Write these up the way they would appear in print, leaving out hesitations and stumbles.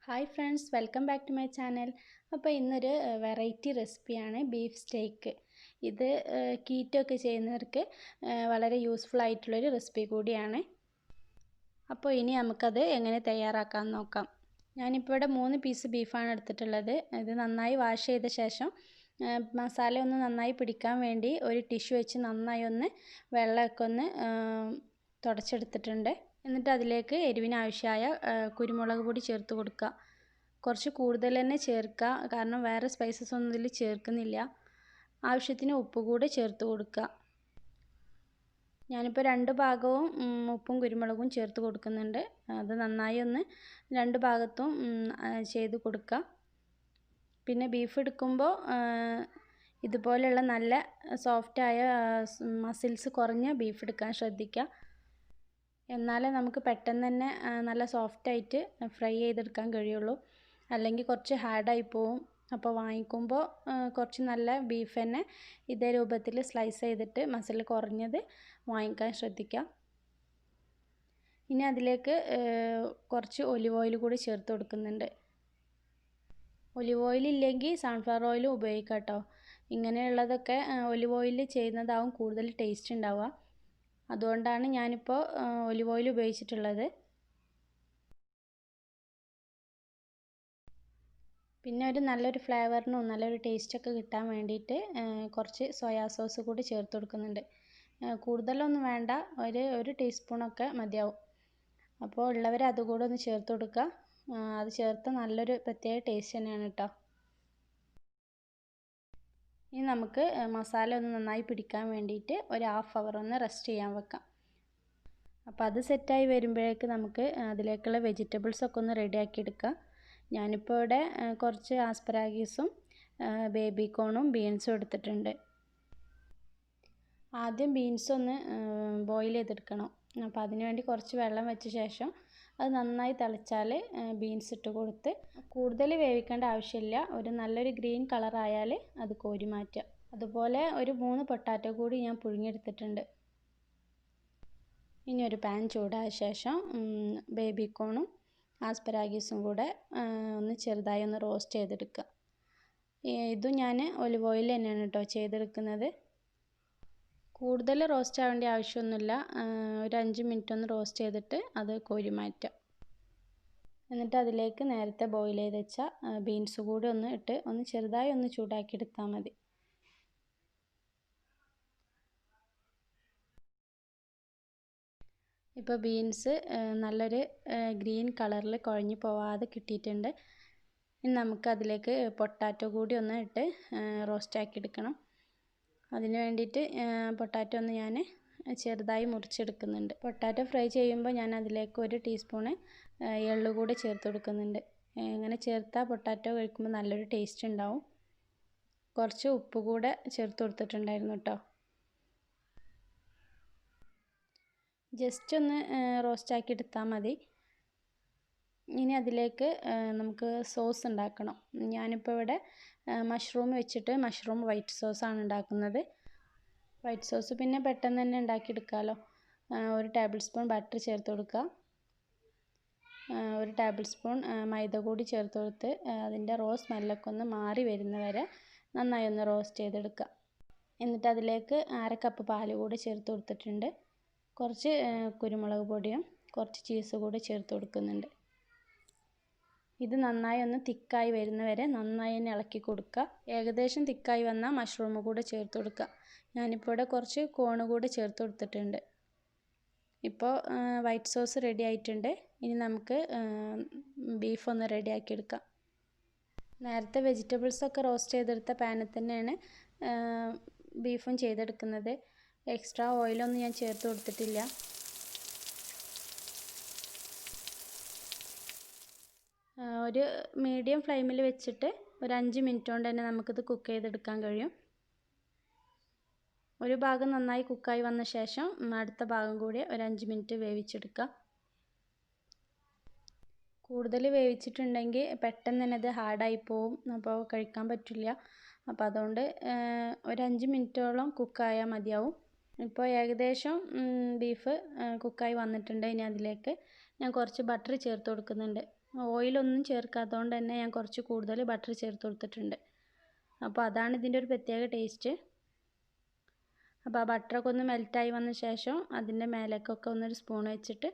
Hi friends, welcome back to my channel. അപ്പോൾ ഇന്നൊരു variety റെസിപ്പിയാണ് ബീഫ് സ്റ്റേക്ക്. ഇത് കീറ്റോ ഒക്കെ ചെയ്യുന്നവർക്ക് വളരെ യൂസ്ഫുൾ ആയിട്ടുള്ളൊരു റെസിപ്പി കൂടിയാണ്. അപ്പോൾ ഇനി നമുക്കത് എങ്ങനെ തയ്യാറാക്കാൻ നോക്കാം. ഞാനിപ്പോൾ ഇവിടെ 3 പീസ് ബീഫാണ് എടുത്തിട്ടുള്ളത്. ഇത് നന്നായി വാഷ് ചെയ്ത ശേഷം മസാല ഒന്ന് നന്നായി പിടിക്കാൻ വേണ്ടി ഒരു ടിഷ്യൂ വെച്ച് നന്നായി ഒന്ന് വെള്ളമൊക്കെ ഒന്ന് തുടച്ചെടുത്തിട്ടുണ്ട്. എന്നിട്ട് അതിലേക്ക് എരിവിന് ആവശ്യമായ കുരുമുളക് പൊടി ചേർത്ത് കൊടുക്കുക. കുറച്ച് കൂടുതൽ തന്നെ ചേർക്കുക, കാരണം വേറെ സ്പൈസസ് ഒന്നും ഇതിൽ ചേർക്കുന്നില്ല. ആവശ്യത്തിന് ഉപ്പ് കൂടെ ചേർത്ത് കൊടുക്കുക. ഞാനിപ്പോൾ 2 ഭാഗവും ഉപ്പും കുരുമുളകും ചേർത്ത് കൊടുക്കുന്നുണ്ട്. അത് നന്നായി ഒന്ന് 2 ഭാഗത്തും ചെയ്ത് കൊടുക്കുക. പിന്നെ ബീഫ് എടുക്കുമ്പോൾ ഇതുപോലെയുള്ള നല്ല സോഫ്റ്റായ മസിൽസ് കുറഞ്ഞ ബീഫ് എടുക്കാൻ ശ്രദ്ധിക്കുക. എന്നാലേ നമുക്ക് പെട്ടെന്ന് തന്നെ നല്ല സോഫ്റ്റായിട്ട് ഫ്രൈ ചെയ്തെടുക്കാൻ കഴിയുള്ളൂ. അല്ലെങ്കിൽ കുറച്ച് ഹാർഡായി പോവും. അപ്പോൾ വാങ്ങിക്കുമ്പോൾ കുറച്ച് നല്ല ബീഫ് തന്നെ ഇതേ രൂപത്തിൽ സ്ലൈസ് ചെയ്തിട്ട് മസിൽ കുറഞ്ഞത് വാങ്ങിക്കാൻ ശ്രദ്ധിക്കുക. ഇനി അതിലേക്ക് കുറച്ച് ഒലിവ് ഓയിൽ കൂടി ചേർത്ത് കൊടുക്കുന്നുണ്ട്. ഒലിവ് ഓയിൽ ഇല്ലെങ്കിൽ സൺഫ്ലവർ ഓയിലും ഉപയോഗിക്കാം കേട്ടോ. ഇങ്ങനെയുള്ളതൊക്കെ ഒലിവ് ഓയിൽ ചെയ്യുന്നതാവും കൂടുതൽ ടേസ്റ്റ് ഉണ്ടാവുക. അതുകൊണ്ടാണ് ഞാനിപ്പോൾ ഒലിവ് ഓയിൽ ഉപയോഗിച്ചിട്ടുള്ളത്. പിന്നെ ഒരു നല്ലൊരു ഫ്ലേവറിനും നല്ലൊരു ടേസ്റ്റൊക്കെ കിട്ടാൻ വേണ്ടിയിട്ട് കുറച്ച് സോയാ സോസ് കൂടി ചേർത്ത് കൊടുക്കുന്നുണ്ട്. കൂടുതലൊന്നും വേണ്ട, ഒരു ടീസ്പൂണൊക്കെ മതിയാവും. അപ്പോൾ ഉള്ളവർ അതുകൂടെ ഒന്ന് ചേർത്ത് കൊടുക്കുക. അത് ചേർത്ത് നല്ലൊരു പ്രത്യേക ടേസ്റ്റ് തന്നെയാണ് കേട്ടോ. ഇനി നമുക്ക് മസാല ഒന്ന് നന്നായി പിടിക്കാൻ വേണ്ടിയിട്ട് ഒരു ഹാഫ് അവർ ഒന്ന് റെസ്റ്റ് ചെയ്യാൻ വെക്കാം. അപ്പോൾ അത് സെറ്റായി വരുമ്പോഴേക്ക് നമുക്ക് അതിലേക്കുള്ള വെജിറ്റബിൾസൊക്കെ ഒന്ന് റെഡിയാക്കി എടുക്കാം. ഞാനിപ്പോൾ ഇവിടെ കുറച്ച് ആസ്പരാഗീസും ബേബി കോണും ബീൻസും എടുത്തിട്ടുണ്ട്. ആദ്യം ബീൻസ് ഒന്ന് ബോയിൽ ചെയ്തെടുക്കണം. അപ്പോൾ അതിന് വേണ്ടി കുറച്ച് വെള്ളം വെച്ച ശേഷം അത് നന്നായി തിളച്ചാൽ ബീൻസ് ഇട്ട് കൊടുത്ത് കൂടുതൽ വേവിക്കേണ്ട ആവശ്യമില്ല. ഒരു നല്ലൊരു ഗ്രീൻ കളറായാൽ അത് കോരി മാറ്റുക. അതുപോലെ ഒരു 3 പൊട്ടാറ്റോ കൂടി ഞാൻ പുഴുങ്ങിയെടുത്തിട്ടുണ്ട്. ഇനി ഒരു പാൻ ചൂടായ ശേഷം ബേബി കോണും ആസ്പരാഗീസും കൂടെ ഒന്ന് ചെറുതായി ഒന്ന് റോസ്റ്റ് ചെയ്തെടുക്കുക. ഇതും ഞാൻ ഒലിവ് ഓയിൽ തന്നെയാണ് കേട്ടോ ചെയ്തെടുക്കുന്നത്. കൂടുതൽ റോസ്റ്റ് ആവേണ്ട ആവശ്യമൊന്നുമില്ല. ഒരു 5 മിനിറ്റ് ഒന്ന് റോസ്റ്റ് ചെയ്തിട്ട് അത് കോരി മാറ്റുക. എന്നിട്ട് അതിലേക്ക് നേരത്തെ ബോയിൽ ചെയ്ത് വെച്ച ബീൻസ് കൂടി ഒന്ന് ഇട്ട് ഒന്ന് ചെറുതായി ഒന്ന് ചൂടാക്കി എടുത്താൽ മതി. ഇപ്പോൾ ബീൻസ് നല്ലൊരു ഗ്രീൻ കളറിൽ കുഴഞ്ഞു പോവാതെ കിട്ടിയിട്ടുണ്ട്. ഇനി നമുക്ക് അതിലേക്ക് പൊട്ടാറ്റോ കൂടി ഒന്ന് ഇട്ട് റോസ്റ്റാക്കി എടുക്കണം. അതിന് വേണ്ടിയിട്ട് പൊട്ടാറ്റോ ഒന്ന് ഞാൻ ചെറുതായി മുറിച്ചെടുക്കുന്നുണ്ട്. പൊട്ടാറ്റോ ഫ്രൈ ചെയ്യുമ്പോൾ ഞാൻ അതിലേക്ക് 1 ടീസ്പൂണ് എള്ള് കൂടി ചേർത്ത് കൊടുക്കുന്നുണ്ട്. ഇങ്ങനെ ചേർത്താൽ പൊട്ടാറ്റോ കഴിക്കുമ്പോൾ നല്ലൊരു ടേസ്റ്റ് ഉണ്ടാവും. കുറച്ച് ഉപ്പ് കൂടെ ചേർത്ത് കൊടുത്തിട്ടുണ്ടായിരുന്നു കേട്ടോ. ജസ്റ്റ് ഒന്ന് റോസ്റ്റാക്കി എടുത്താൽ മതി. ഇനി അതിലേക്ക് നമുക്ക് സോസ് ഉണ്ടാക്കണം. ഞാനിപ്പോൾ ഇവിടെ മഷ്റൂം വെച്ചിട്ട് മഷ്റൂം വൈറ്റ് സോസാണ് ഉണ്ടാക്കുന്നത്. വൈറ്റ് സോസ് പിന്നെ പെട്ടെന്ന് തന്നെ ഉണ്ടാക്കിയെടുക്കാമല്ലോ. 1 ടേബിൾ സ്പൂൺ ബട്ടർ ചേർത്ത് കൊടുക്കുക. 1 ടേബിൾ സ്പൂൺ മൈദ കൂടി ചേർത്ത് കൊടുത്ത് അതിൻ്റെ സ്മെല്ലൊക്കെ ഒന്ന് മാറി വരുന്നവരെ നന്നായി ഒന്ന് റോസ്റ്റ് ചെയ്തെടുക്കുക. എന്നിട്ട് അതിലേക്ക് 1/2 കപ്പ് പാൽ കൂടി ചേർത്ത് കൊടുത്തിട്ടുണ്ട്. കുറച്ച് കുരുമുളക് പൊടിയും കുറച്ച് ചീസ് കൂടി ചേർത്ത് കൊടുക്കുന്നുണ്ട്. ഇത് നന്നായി ഒന്ന് തിക്കായി വരുന്നവരെ നന്നായി തന്നെ ഇളക്കി കൊടുക്കുക. ഏകദേശം തിക്കായി വന്നാൽ മഷ്റൂം കൂടെ ചേർത്ത് കൊടുക്കുക. ഞാനിപ്പോൾ ഇവിടെ കുറച്ച് കോൺ കൂടെ ചേർത്ത് കൊടുത്തിട്ടുണ്ട്. ഇപ്പോൾ വൈറ്റ് സോസ് റെഡി ആയിട്ടുണ്ട്. ഇനി നമുക്ക് ബീഫ് ഒന്ന് റെഡിയാക്കി എടുക്കാം. നേരത്തെ വെജിറ്റബിൾസൊക്കെ റോസ്റ്റ് ചെയ്തെടുത്ത പാനിൽ തന്നെയാണ് ബീഫും ചെയ്തെടുക്കുന്നത്. എക്സ്ട്രാ ഓയിലൊന്നും ഞാൻ ചേർത്ത് കൊടുത്തിട്ടില്ല. ഒരു മീഡിയം ഫ്ലെയിമിൽ വെച്ചിട്ട് ഒരു 5 മിനിറ്റ് കൊണ്ട് തന്നെ നമുക്കിത് കുക്ക് ചെയ്തെടുക്കാൻ കഴിയും. ഒരു ഭാഗം നന്നായി കുക്കായി വന്ന ശേഷം അടുത്ത ഭാഗം കൂടി ഒരു 5 മിനിറ്റ് വേവിച്ചെടുക്കുക. കൂടുതൽ വേവിച്ചിട്ടുണ്ടെങ്കിൽ പെട്ടെന്ന് തന്നെ അത് ഹാർഡായി പോവും. അപ്പോൾ കഴിക്കാൻ പറ്റില്ല. അപ്പോൾ അതുകൊണ്ട് ഒരു 5 മിനിറ്റോളം കുക്കായാൽ മതിയാവും. ഇപ്പോൾ ഏകദേശം ബീഫ് കുക്കായി വന്നിട്ടുണ്ട്. ഇനി അതിലേക്ക് ഞാൻ കുറച്ച് ബട്ടർ ചേർത്ത് കൊടുക്കുന്നുണ്ട്. ഓയിലൊന്നും ചേർക്കാത്തതുകൊണ്ട് തന്നെ ഞാൻ കുറച്ച് കൂടുതൽ ബട്ടർ ചേർത്ത് കൊടുത്തിട്ടുണ്ട്. അപ്പോൾ അതാണ് ഇതിൻ്റെ ഒരു പ്രത്യേക ടേസ്റ്റ്. അപ്പോൾ ആ ബട്ടറൊക്കെ ഒന്ന് മെൽറ്റായി വന്ന ശേഷം അതിൻ്റെ മേലേക്കൊക്കെ ഒന്നൊരു സ്പൂൺ വെച്ചിട്ട്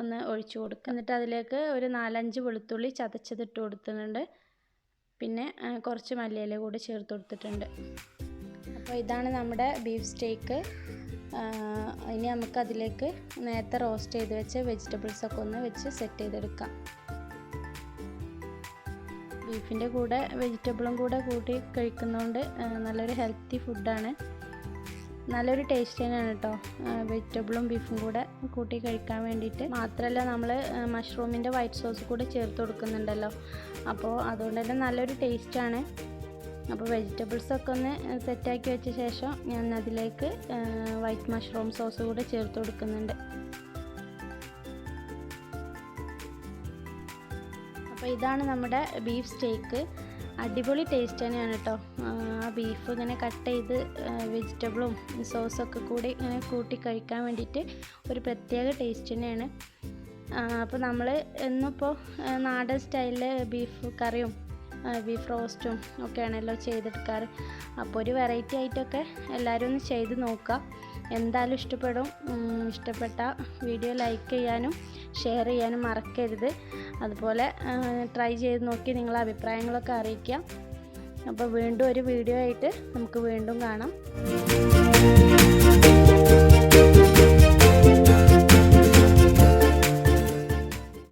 ഒന്ന് ഒഴിച്ചു കൊടുക്കുക. എന്നിട്ട് അതിലേക്ക് ഒരു 4-5 വെളുത്തുള്ളി ചതച്ചതിട്ട് കൊടുക്കുന്നുണ്ട്. പിന്നെ കുറച്ച് മല്ലിയില കൂടി ചേർത്ത് കൊടുത്തിട്ടുണ്ട്. അപ്പോൾ ഇതാണ് നമ്മുടെ ബീഫ് സ്റ്റേക്ക്. ഇനി നമുക്കതിലേക്ക് നേരത്തെ റോസ്റ്റ് ചെയ്ത് വെച്ച വെജിറ്റബിൾസൊക്കെ ഒന്ന് വെച്ച് സെറ്റ് ചെയ്തെടുക്കാം. ബീഫിൻ്റെ കൂടെ വെജിറ്റബിളും കൂടെ കൂട്ടി കഴിക്കുന്നതുകൊണ്ട് നല്ലൊരു ഹെൽത്തി ഫുഡാണ്. നല്ലൊരു ടേസ്റ്റ് തന്നെയാണ് കേട്ടോ വെജിറ്റബിളും ബീഫും കൂടെ കൂട്ടി കഴിക്കാൻ വേണ്ടിയിട്ട്. മാത്രമല്ല നമ്മൾ മഷ്റൂമിൻ്റെ വൈറ്റ് സോസ് കൂടെ ചേർത്ത് കൊടുക്കുന്നുണ്ടല്ലോ, അപ്പോൾ അതുകൊണ്ട് തന്നെ നല്ലൊരു ടേസ്റ്റാണ്. അപ്പോൾ വെജിറ്റബിൾസൊക്കെ ഒന്ന് സെറ്റാക്കി വെച്ച ശേഷം ഞാൻ അതിലേക്ക് വൈറ്റ് മഷ്റൂം സോസ് കൂടെ ചേർത്ത് കൊടുക്കുന്നുണ്ട്. അപ്പോൾ ഇതാണ് നമ്മുടെ ബീഫ് സ്റ്റേക്ക്. അടിപൊളി ടേസ്റ്റ് തന്നെയാണ് കേട്ടോ. ആ ബീഫ് ഇങ്ങനെ കട്ട് ചെയ്ത് വെജിറ്റബിളും സോസൊക്കെ കൂടി ഇങ്ങനെ കൂട്ടി കഴിക്കാൻ വേണ്ടിയിട്ട് ഒരു പ്രത്യേക ടേസ്റ്റ് തന്നെയാണ്. അപ്പോൾ നമ്മൾ ഇന്നിപ്പോൾ നാടൻ സ്റ്റൈലിൽ ബീഫ് കറിയും ബീഫ് റോസ്റ്റും ഒക്കെയാണല്ലോ ചെയ്തെടുക്കാറ്. അപ്പോൾ ഒരു വെറൈറ്റി ആയിട്ടൊക്കെ എല്ലാവരും ഒന്ന് ചെയ്ത് നോക്കുക. എന്തായാലും ഇഷ്ടപ്പെടും. ഇഷ്ടപ്പെട്ട വീഡിയോ ലൈക്ക് ചെയ്യാനും ഷെയർ ചെയ്യാനും മറക്കരുത്. അതുപോലെ ട്രൈ ചെയ്ത് നോക്കി നിങ്ങളുടെ അഭിപ്രായങ്ങളൊക്കെ അറിയിക്കുക. അപ്പോൾ വീണ്ടും ഒരു വീഡിയോ ആയിട്ട് നമുക്ക് വീണ്ടും കാണാം.